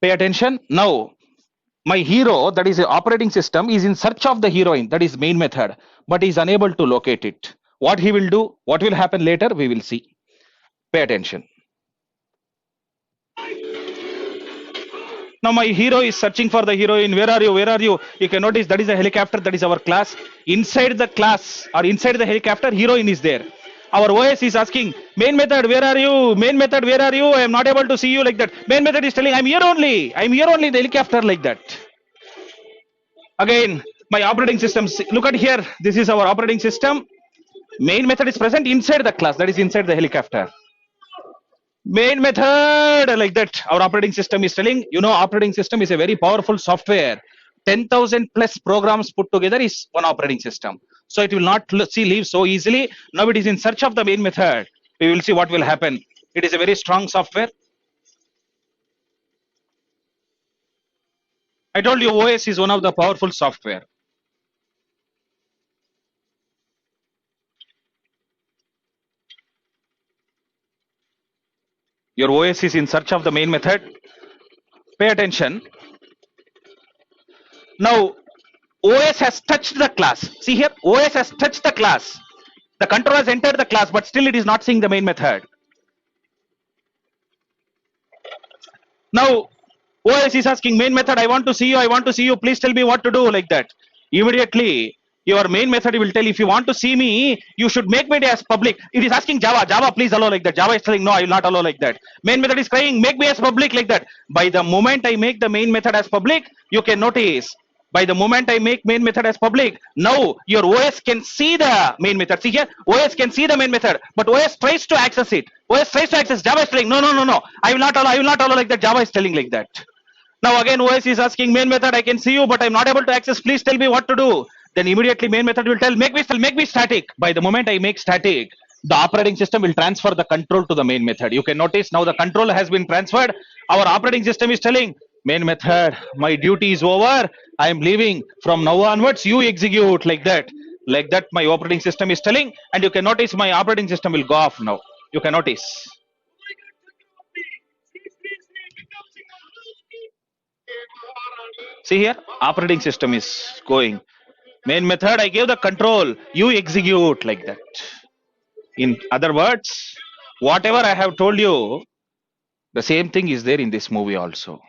Pay attention. Now, my hero, that is the operating system, is in search of the heroine, that is main method, but is unable to locate it. What he will do, what will happen later, we will see. Pay attention. Now my hero is searching for the heroine. Where are you? Where are you? You can notice that is a helicopter. That is our class. Inside the class or inside the helicopter, heroine is there. Our OS is asking, main method, where are you? Main method, where are you? I am not able to see you like that. Main method is telling, I'm here only. I'm here only in the helicopter like that. Again, my operating system. Look at here. This is our operating system. Main method is present inside the class. That is inside the helicopter. Main method like that. Our operating system is telling, operating system is a very powerful software. 10,000 plus programs put together is one operating system. So it will not leave so easily. Now it is in search of the main method. We will see what will happen. It is a very strong software. I told you OS is one of the powerful software. Your OS is in search of the main method. Pay attention. Now OS has touched the class. See here, OS has touched the class. The controller has entered the class, but still it is not seeing the main method. Now OS is asking main method, I want to see you, I want to see you, please tell me what to do like that. Immediately your main method will tell, if you want to see me, you should make me as public. It is asking Java, please allow like that. Java is telling, no, I will not allow like that. Main method is crying, make me as public like that. By the moment I make the main method as public, you can notice, by the moment I make main method as public, now your OS can see the main method. See here, OS can see the main method, but OS tries to access it. OS tries to access. Java is telling, no, I will not allow like that. Java is telling like that. Now again OS is asking main method, I can see you, but I'm not able to access. Please tell me what to do. Then immediately main method will tell, make me static. By the moment I make static, the operating system will transfer the control to the main method. You can notice now the control has been transferred. Our operating system is telling, main method, my duty is over. I am leaving. From now onwards, you execute like that. Like that, my operating system is telling, and you can notice my operating system will go off now. You can notice. See here, operating system is going. Main method, I gave the control, you execute like that. In other words, whatever I have told you, the same thing is there in this movie also.